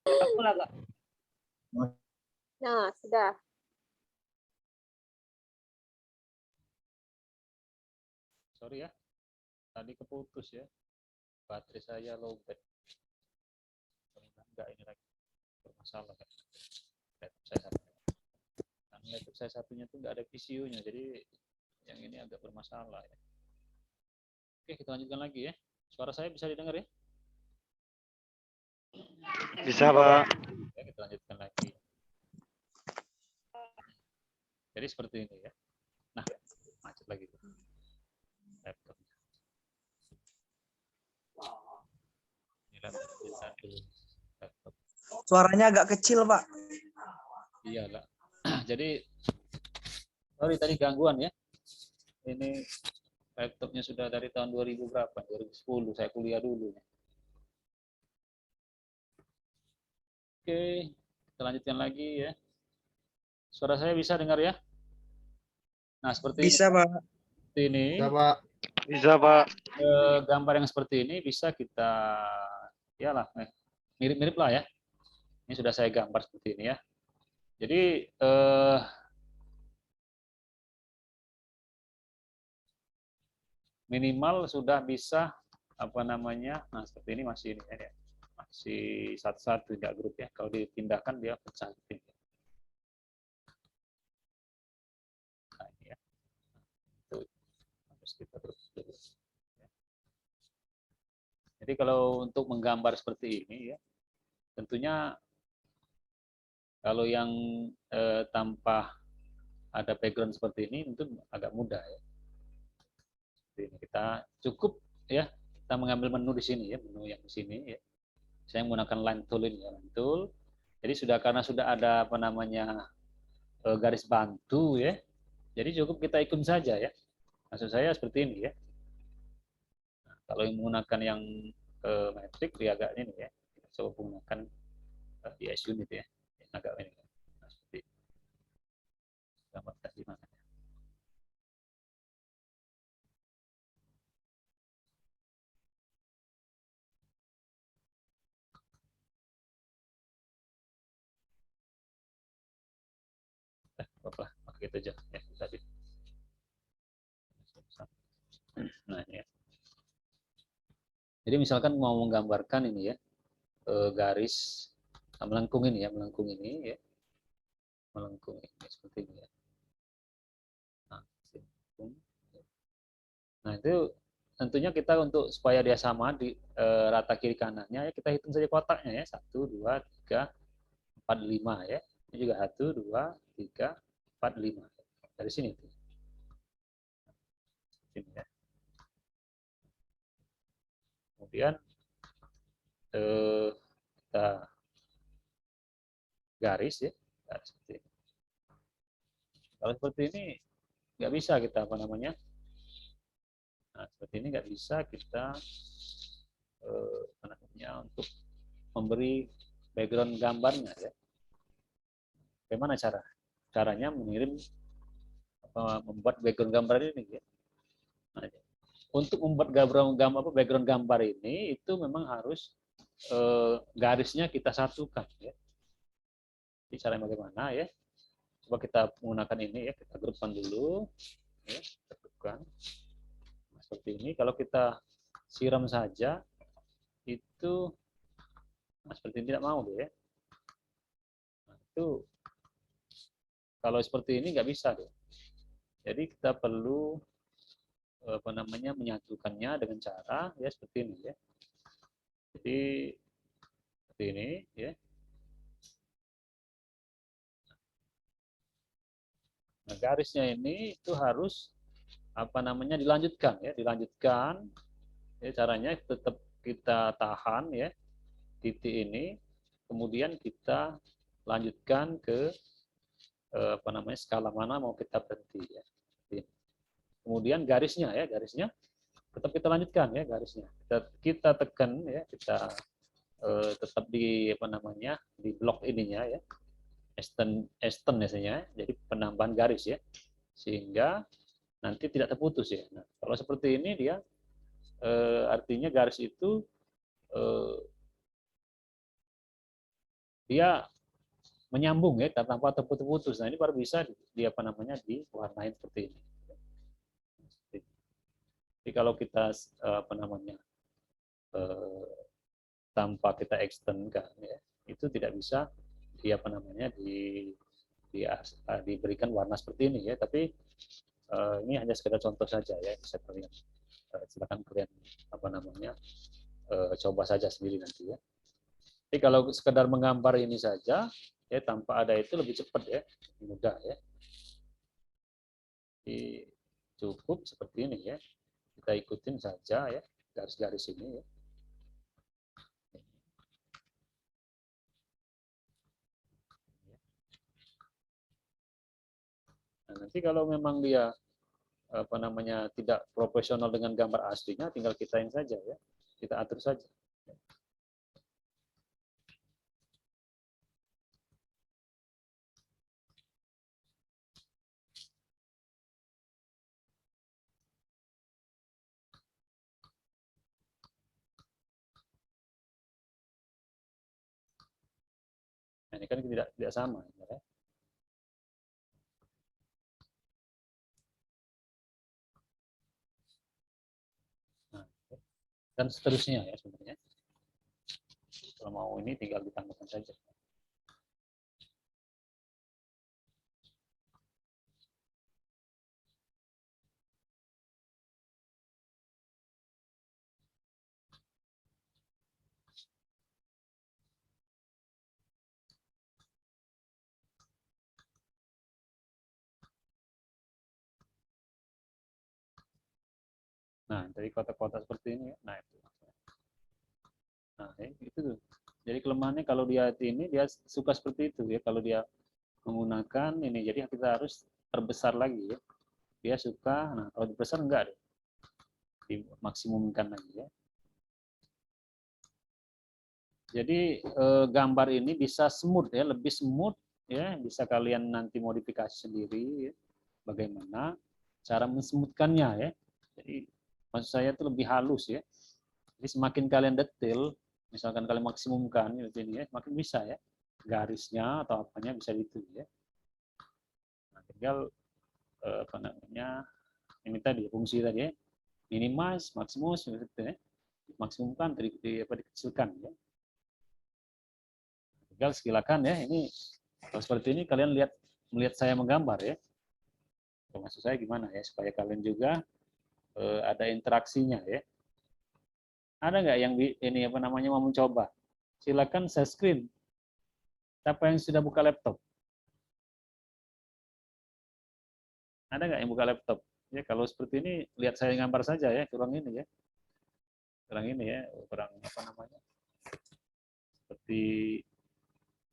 Mulai nggak? Nah, sudah. Sorry ya, tadi keputus ya. Baterai saya lowbat. Enggak ini lagi bermasalah kan. Laptop saya satu. Karena laptop saya satunya tuh nggak ada PCU-nya, jadi yang ini agak bermasalah ya. Oke, kita lanjutkan lagi ya. Suara saya bisa didengar ya? Bisa, Pak. Ya, kita lanjutkan lagi. Jadi seperti ini ya. Nah, macet lagi tuh laptopnya. Ini laptop. Suaranya agak kecil, Pak. Iya lah. Jadi sorry tadi gangguan ya. Ini laptopnya sudah dari tahun 2000 berapa? 2010 saya kuliah dulu. Oke, kita lanjutkan lagi ya. Suara saya bisa dengar ya? Nah, seperti Bisa, ini. Pak. Seperti ini. Bisa, Pak. Bisa, Pak. Gambar yang seperti ini bisa kita mirip-mirip lah ya. Ini sudah saya gambar seperti ini ya. Jadi minimal sudah bisa apa namanya. Nah, seperti ini masih ini ya. Masih satu-satu tidak grup ya. Kalau dipindahkan dia pecah. Nah, ini ya. Itu harus kita grup dulu. Jadi kalau untuk menggambar seperti ini ya, tentunya kalau yang tanpa ada background seperti ini itu agak mudah ya. Ini kita cukup ya, kita mengambil menu di sini ya, menu yang di sini ya. Saya menggunakan line tool ini ya, line tool. Jadi karena sudah ada apa namanya garis bantu ya. Jadi cukup kita ikut saja ya. Maksud saya seperti ini ya. Nah, kalau yang menggunakan yang metrik dia agak ini ya. Kita coba menggunakan DS unit ya. Yang agak ini. Nah, seperti gambar tadi mana. Apa pakai itu aja ya tadi. Nah ini ya. Jadi misalkan mau menggambarkan ini ya garis melengkung ini ya, melengkung ini ya, melengkung ini seperti ini ya. Nah itu tentunya kita untuk supaya dia sama di rata kiri kanannya ya kita hitung saja kotaknya ya 1, 2, 3, 4, 5 ya. Ini juga 1, 2, 3, 4, 5 dari sini tuh. Sini ya. Kemudian kita garis ya, garis seperti ini. Kalau seperti ini nggak bisa kita apa namanya. Nah, seperti ini nggak bisa kita apa namanya untuk memberi background gambarnya ya. Bagaimana caranya mengirim membuat background gambar ini ya. Nah, untuk membuat background gambar ini itu memang harus garisnya kita satukan ya. Jadi caranya bagaimana ya? Coba kita menggunakan ini ya, kita grupkan dulu ya, kita grupkan. Nah, seperti ini kalau kita siram saja itu seperti ini tidak mau deh ya. Nah, itu kalau seperti ini nggak bisa deh. Jadi kita perlu apa namanya menyatukannya dengan cara ya seperti ini ya. Jadi seperti ini ya. Nah, garisnya ini itu harus apa namanya dilanjutkan ya, dilanjutkan. Ya, caranya tetap kita tahan ya titik ini, kemudian kita lanjutkan ke apa namanya skala mana mau kita berhenti ya. Kemudian garisnya ya, garisnya tetap kita lanjutkan ya garisnya. Kita tekan ya, kita tetap di apa namanya di blok ininya ya. Esten biasanya, jadi penambahan garis ya, sehingga nanti tidak terputus ya. Nah, kalau seperti ini dia artinya garis itu dia menyambung ya tanpa terputus-putus. Nah ini baru bisa diwarnain seperti ini. Jadi kalau kita tanpa kita extend kan ya, itu tidak bisa diberikan warna seperti ini ya. Tapi ini hanya sekedar contoh saja ya, bisa kalian silakan kalian coba saja sendiri nanti ya. Jadi kalau sekedar menggambar ini saja ya tanpa ada itu lebih cepat ya, mudah ya. Jadi cukup seperti ini ya, kita ikutin saja ya garis-garis ini ya. Nah, nanti kalau memang dia tidak profesional dengan gambar aslinya, tinggal kita yang saja ya, kita atur saja. Nah, ini kan tidak sama ya. Nah, dan seterusnya ya sebenarnya. Kalau mau ini tinggal ditambahkan saja. Nah, dari kotak-kotak seperti ini ya. Nah, itu. Nah, itu tuh. Jadi kelemahannya kalau dia suka seperti itu ya, kalau dia menggunakan ini, jadi kita harus perbesar lagi ya. Dia suka, nah kalau dibesar enggak deh. Dimaksimumkan lagi ya. Jadi gambar ini bisa smooth ya, lebih smooth ya, bisa kalian nanti modifikasi sendiri ya, bagaimana cara mensmoothkannya ya. Jadi maksud saya itu lebih halus ya. Jadi semakin kalian detail, misalkan kalian maksimumkan ini ya, makin bisa ya. Garisnya atau apanya bisa gitu ya. Nah, tinggal ini tadi fungsi tadi ya. Minimize, maximus gitu ya. Maksimumkan, dikecilkan ya. Tinggal silakan ya, ini kalau seperti ini kalian melihat saya menggambar ya. Maksud saya gimana ya, supaya kalian juga ada interaksinya ya. Ada nggak yang ini mau mencoba? Silakan share screen. Siapa yang sudah buka laptop? Ada nggak yang buka laptop? Ya kalau seperti ini lihat saya gambar saja ya, kurang ini ya. Kurang ini ya, kurang seperti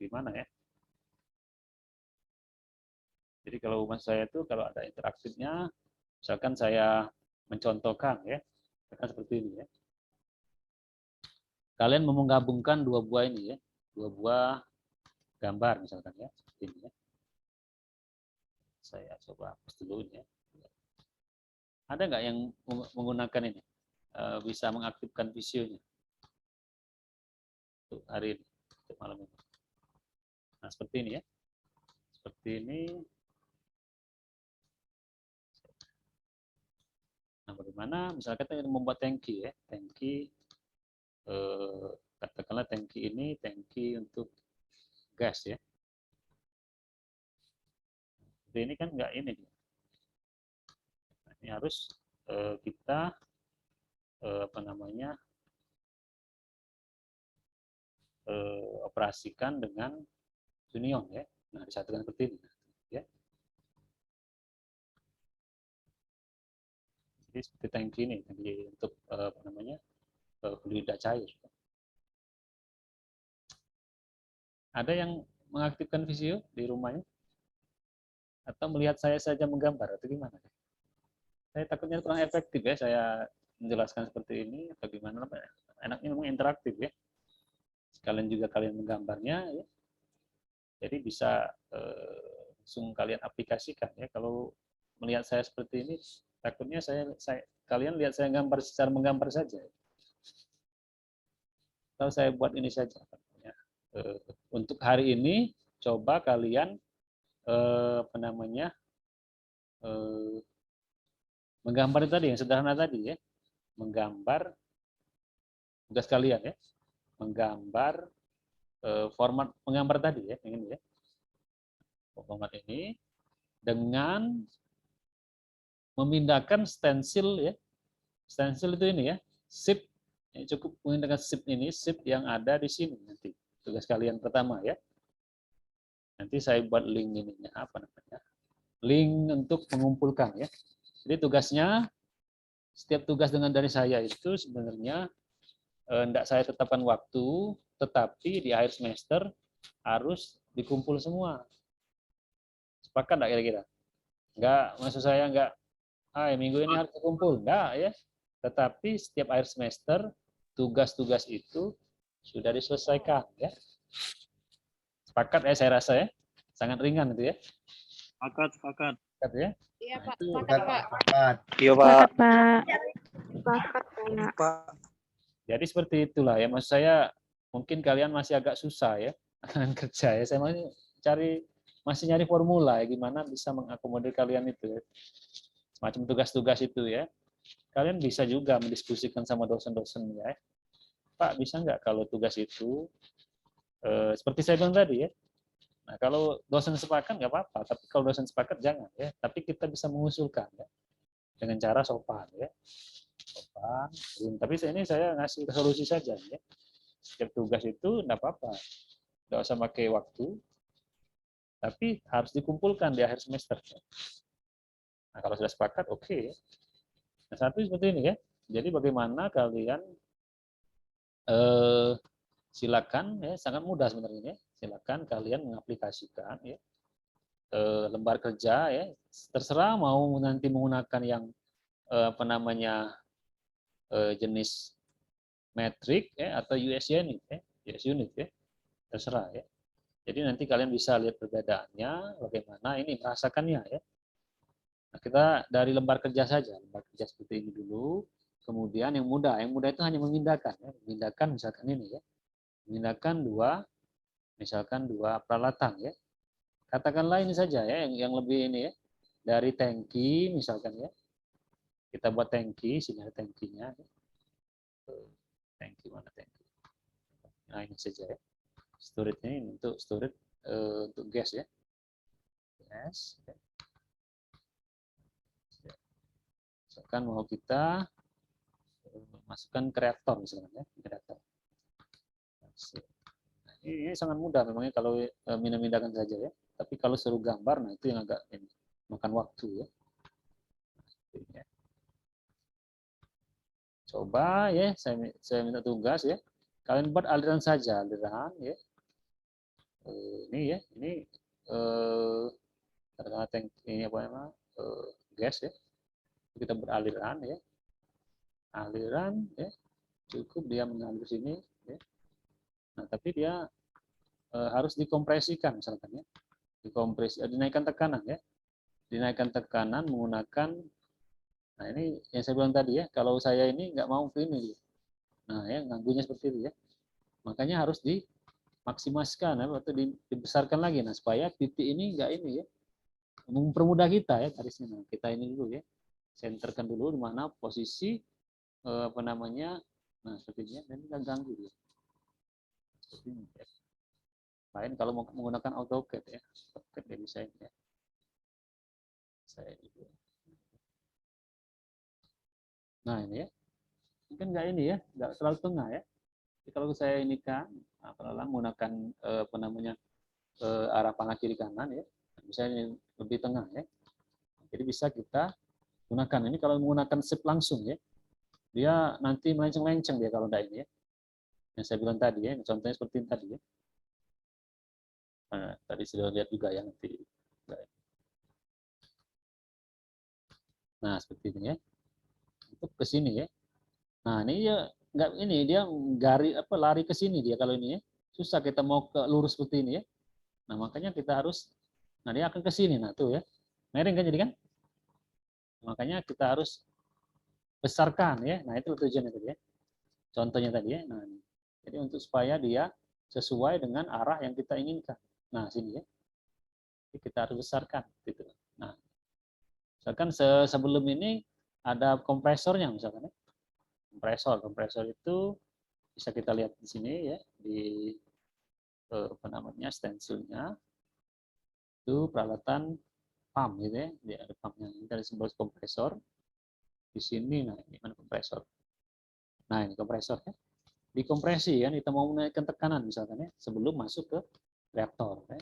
gimana ya. Jadi kalau saya itu kalau ada interaktifnya, misalkan saya mencontohkan ya, misalkan seperti ini ya. Kalian mau menggabungkan dua buah ini ya, dua buah gambar misalkan ya, seperti ini ya. Saya coba hapus dulu ini ya. Ada nggak yang menggunakan ini, bisa mengaktifkan visionya untuk hari ini, untuk malam ini. Nah seperti ini ya, seperti ini. Nah bagaimana misalkan kita membuat tangki ya, tangki katakanlah tangki ini tangki untuk gas ya. Jadi ini kan nggak ini. Nah, ini harus kita operasikan dengan Sunion ya. Nah disatukan seperti ini ya. Jadi seperti tangki ini, tangki untuk fluida cair. Ada yang mengaktifkan visio di rumahnya? Atau melihat saya saja menggambar atau gimana? Saya takutnya kurang efektif ya saya menjelaskan seperti ini atau gimana? Enaknya memang interaktif ya. Sekalian juga kalian menggambarnya ya. Jadi bisa langsung kalian aplikasikan ya. Kalau melihat saya seperti ini, takutnya kalian lihat saya gambar secara menggambar saja. Kalau saya buat ini saja, untuk hari ini coba kalian apa namanya menggambar tadi yang sederhana tadi ya, menggambar tugas kalian ya, menggambar format menggambar tadi ya, ini ya, format ini dengan memindahkan stensil ya, stensil itu ini ya, zip, ya, cukup memindahkan zip ini, zip yang ada di sini nanti tugas kalian pertama ya. Nanti saya buat link ininya apa namanya, link untuk mengumpulkan ya. Jadi tugasnya setiap tugas dengan dari saya itu sebenarnya tidak saya tetapkan waktu, tetapi di akhir semester harus dikumpul semua. Sepakat nggak kira-kira? Nggak, maksud saya nggak, minggu ini harus dikumpul. Nggak ya. Tetapi setiap akhir semester, tugas-tugas itu sudah diselesaikan. Ya. Sepakat ya saya rasa ya. Sangat ringan itu ya. Sepakat. Sepakat ya. Iya, Nah, Pak. itu Sepakat, Pak. Iya, Pak. Sepakat, Pak. Pak. jadi seperti itulah ya. Maksud saya mungkin kalian masih agak susah ya dengan kerja ya. Saya masih nyari formula ya gimana bisa mengakomodir kalian itu ya. Semacam tugas-tugas itu ya. Kalian bisa juga mendiskusikan sama dosen-dosen ya. Pak, bisa nggak kalau tugas itu seperti saya bilang tadi ya. Nah, kalau dosen sepakat nggak apa-apa, tapi kalau dosen sepakat jangan ya. Tapi kita bisa mengusulkan ya dengan cara sopan ya. Sopan. Tapi ini saya ngasih solusi saja ya. Setiap tugas itu nggak apa-apa, nggak usah pakai waktu, tapi harus dikumpulkan di akhir semester. Nah, kalau sudah sepakat, oke. Nah, satu seperti ini ya. Jadi bagaimana kalian silakan ya, sangat mudah sebenarnya. Silakan kalian mengaplikasikan ya lembar kerja ya. Terserah mau nanti menggunakan yang apa namanya jenis metrik ya atau US unit ya, US unit ya. Terserah ya. Jadi nanti kalian bisa lihat perbedaannya, bagaimana ini merasakannya ya. Nah, kita dari lembar kerja saja, lembar kerja seperti ini dulu. Kemudian yang mudah itu hanya memindahkan, ya. Memindahkan misalkan ini ya, memindahkan misalkan dua peralatan ya. Katakanlah ini saja ya, yang lebih ini ya, dari tangki misalkan ya, kita buat tangki, sini ada tangkinya. Ya. Tangki mana tangki? Nah ini saja ya, storage-nya ini untuk storage untuk gas ya, gas. Ya. Misalkan mau kita masukkan ke reaktor misalnya ya, reaktor. Nah, ini sangat mudah memangnya kalau mindah-mindahkan saja ya. Tapi kalau suruh gambar, nah itu yang agak makan waktu ya. Coba ya, saya minta tugas ya. Kalian buat aliran saja, aliran ya. Ini ya, ini karena tank ini apa namanya gas ya. Kita beraliran ya. Aliran ya, cukup dia mengalir sini ya. Nah, tapi dia harus dikompresikan misalkan ya. Dinaikkan tekanan ya. Dinaikkan tekanan menggunakan, nah ini yang saya bilang tadi ya, kalau saya ini nggak mau ke ini. Nah ya, nganggunya seperti itu ya. Makanya harus dimaksimalkan atau dibesarkan lagi. Nah supaya titik ini nggak ini ya, mempermudah kita ya garisnya. Nah, kita ini dulu ya, senterkan dulu di mana posisi apa namanya, nah seperti ini ya, dan nggak ganggu ya. Seperti ini ya. Lain kalau mau menggunakan AutoCAD ya, AutoCAD ya bisa ini ya. Saya juga. Nah ini ya, mungkin nggak ini ya, nggak terlalu tengah ya. Jadi kalau saya ini kan, menggunakan apa namanya arah panah kiri kanan ya, misalnya lebih tengah ya. Jadi bisa kita gunakan ini kalau menggunakan shift langsung ya, dia nanti melenceng-lenceng dia kalau enggak ini ya. Yang saya bilang tadi ya, contohnya seperti ini tadi ya. Nah, tadi sudah lihat juga ya nanti. Nah seperti ini ya, untuk ke sini ya. Nah ini ya nggak ini dia lari ke sini dia kalau ini ya, susah kita mau ke lurus seperti ini ya. Nah makanya kita harus, nah dia akan ke sini, nah tuh ya, miring kan jadi kan. Makanya kita harus besarkan ya. Nah itu tujuannya tadi ya. Contohnya tadi ya. Nah, jadi untuk supaya dia sesuai dengan arah yang kita inginkan. Nah, sini ya. Jadi kita harus besarkan gitu. Nah, misalkan sebelum ini ada kompresornya misalkan ya. Kompresor itu bisa kita lihat di sini ya, di apa namanya, stensilnya. Itu peralatan pump gitu ya. Dia ada pumpnya. Ini dari simbol kompresor. Di sini, nah ini mana kompresor. Nah, ini kompresor ya. Dikompresi kan, kita mau menaikkan tekanan misalkan ya, sebelum masuk ke reaktor ya.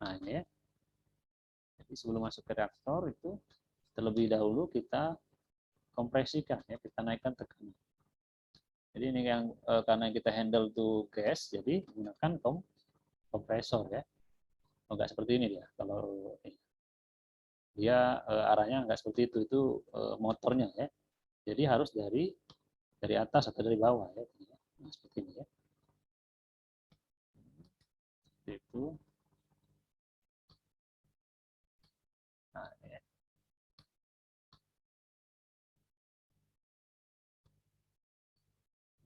Nah, ini ya. Jadi sebelum masuk ke reaktor itu terlebih dahulu kita kompresikan ya, kita naikkan tekanan. Jadi ini yang karena kita handle tuh gas, jadi menggunakan kompresor ya. Oh, enggak seperti ini dia. Kalau dia arahnya enggak seperti itu motornya ya. Jadi harus dari atas atau dari bawah ya. Nah, seperti ini ya. Itu. Nah, ini ya.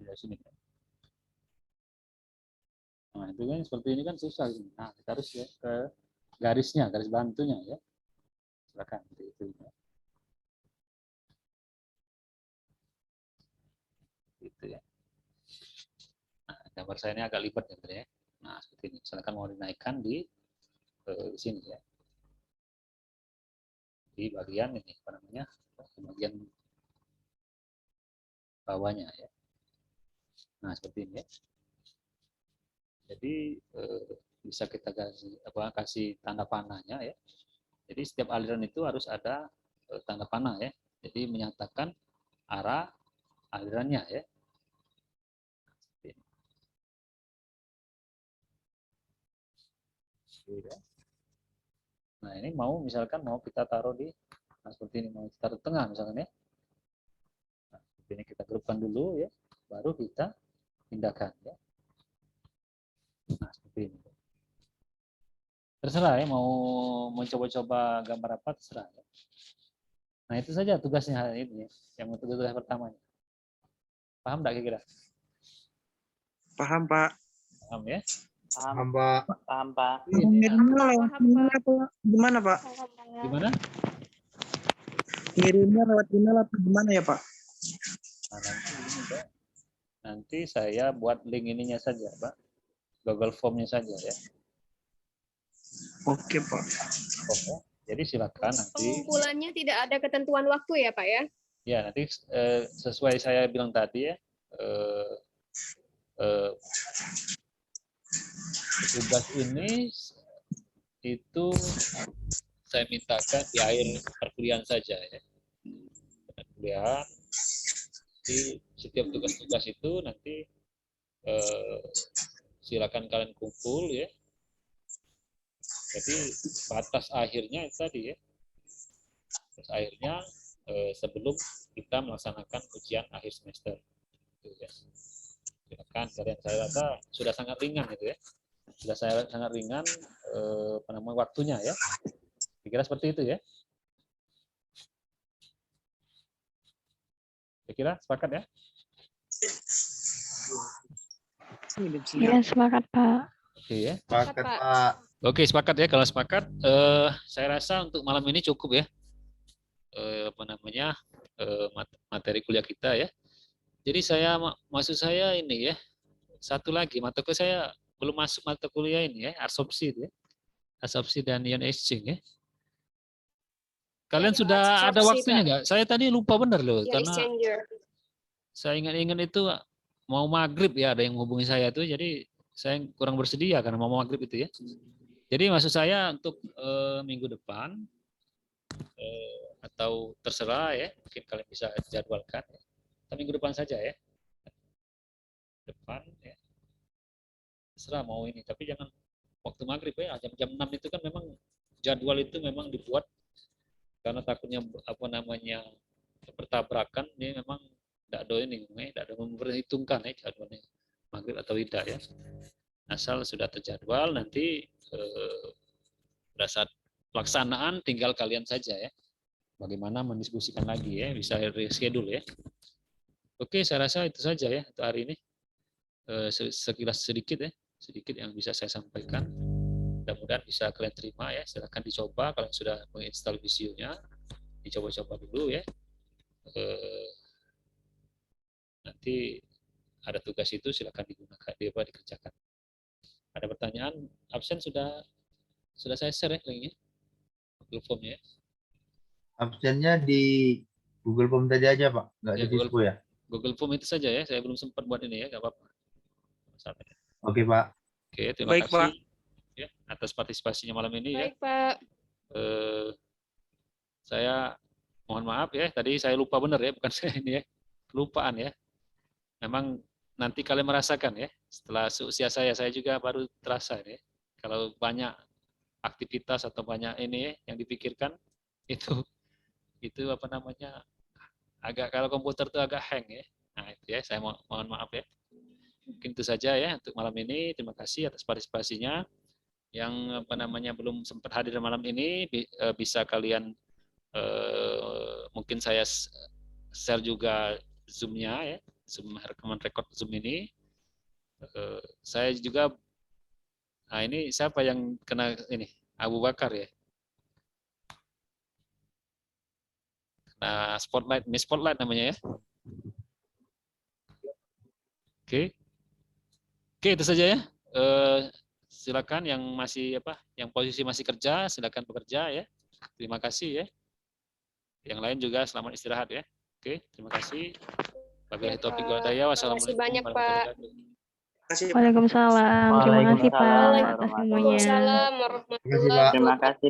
Dari sini. Nah, itu kan seperti ini kan susah. Nah, kita harus ya ke garisnya, garis bantunya ya. Silakan itu ya. Gitu ya. Nah, gambar saya ini agak lipat ya. Nah, seperti ini. Misalkan mau dinaikkan di sini ya. Di bagian ini apa namanya? Di bagian bawahnya ya. Nah, seperti ini ya. Jadi bisa kita kasih tanda panahnya ya. Jadi setiap aliran itu harus ada tanda panah ya. Jadi menyatakan arah alirannya ya. Nah, ini misalkan mau kita taruh di seperti ini, mau kita taruh tengah misalkan ya. Nah, seperti ini kita grupkan dulu ya, baru kita pindahkan ya. Nah, seperti ini. Terserah ya, mau coba-coba gambar apa terserah ya. Nah, itu saja tugasnya hari ini ya, yang untuk tugas pertamanya. Paham enggak kira-kira? Paham, Pak. Paham ya? Paham, Pak. Paham, Pak. Ngirimnya lewat email apa gimana, Pak? Gimana? Ngirimnya lewat email apa gimana ya, Pak? Nah, nanti saya buat link ininya saja, Pak. Google Form-nya saja ya. Oke, Pak. Oke. Jadi silakan nanti. Pengumpulannya tidak ada ketentuan waktu ya, Pak ya? Ya, nanti sesuai saya bilang tadi ya. Tugas ini itu saya mintakan di akhir perkuliahan saja ya. Perkuliahan di setiap tugas-tugas itu nanti silakan kalian kumpul ya. Jadi batas akhirnya itu tadi ya. Batas akhirnya sebelum kita melaksanakan ujian akhir semester. Itu ya. Silakan kalian, saya rasa sudah sangat ringan itu ya. Sudah sangat ringan waktunya ya. Kira-kira seperti itu ya. Kira-kira sepakat ya? Ya, sepakat, Pak. Oke ya. Sepakat, Pak. Oke, sepakat ya. Kalau sepakat, saya rasa untuk malam ini cukup ya. Materi kuliah kita ya. Jadi maksud saya ini ya. Satu lagi mata kuliah saya belum masuk mata kuliah ini ya, absorpsi ya. Absorpsi dan ion exchange ya. Kalian sudah ada waktunya nggak? Saya tadi lupa benar loh, karena saya ingat-ingat itu mau maghrib ya, ada yang menghubungi saya tuh, jadi saya kurang bersedia karena mau maghrib itu ya. Jadi maksud saya untuk minggu depan atau terserah ya, mungkin kalian bisa jadwalkan ya. Atau minggu depan saja ya. Depan ya. Terserah mau ini, tapi jangan waktu maghrib ya, jam 6 itu kan memang jadwal itu memang dibuat karena takutnya bertabrakan, ini memang tidak ada memperhitungkan ya jadwalnya maghrib atau tidak ya. Asal sudah terjadwal, nanti pada saat pelaksanaan tinggal kalian saja ya. Bagaimana mendiskusikan lagi ya, bisa reschedule ya. Oke, saya rasa itu saja ya untuk hari ini. Sekilas sedikit yang bisa saya sampaikan. Mudah-mudahan bisa kalian terima ya. Silakan dicoba kalau sudah menginstal Visionya, dicoba-coba dulu ya. Nanti ada tugas itu silakan digunakan, dikerjakan. Ada pertanyaan? Absen sudah saya share ya linknya, Google Form-nya. Absennya di Google Form tadi aja Pak, nggak Ya, di Dispo ya? Google Form itu saja ya. Saya belum sempat buat ini ya, nggak apa-apa. Oke Pak. Oke, terima Baik, kasih Pak. ya atas partisipasinya malam ini ya. Baik, Pak. Saya mohon maaf ya, tadi saya lupa benar ya, bukan saya ini ya, kelupaan ya. Memang nanti kalian merasakan ya, setelah seusia saya juga baru terasa ya. Kalau banyak aktivitas atau banyak ini ya, yang dipikirkan itu apa namanya, agak kalau komputer itu agak hang ya. Nah itu ya, saya mohon maaf ya. Mungkin itu saja ya untuk malam ini. Terima kasih atas partisipasinya. Yang apa namanya belum sempat hadir malam ini bisa kalian mungkin saya share juga Zoom-nya ya, Zoom rekaman record Zoom ini. Saya juga, nah ini siapa yang kena ini? Abu Bakar ya. Nah, Miss Spotlight namanya ya. Oke, itu saja ya. Silakan yang masih yang posisi masih kerja, silakan bekerja ya. Terima kasih ya. Yang lain juga selamat istirahat ya. Oke, terima kasih. Wabillahi taufiq wal hidayah. Wassalamualaikum banyak, warahmatullahi Pak. wabarakatuh. Waalaikumsalam. Terima kasih Pak atas ilmunya. Waalaikumsalam warahmatullahi Terima kasih, Pak. wabarakatuh.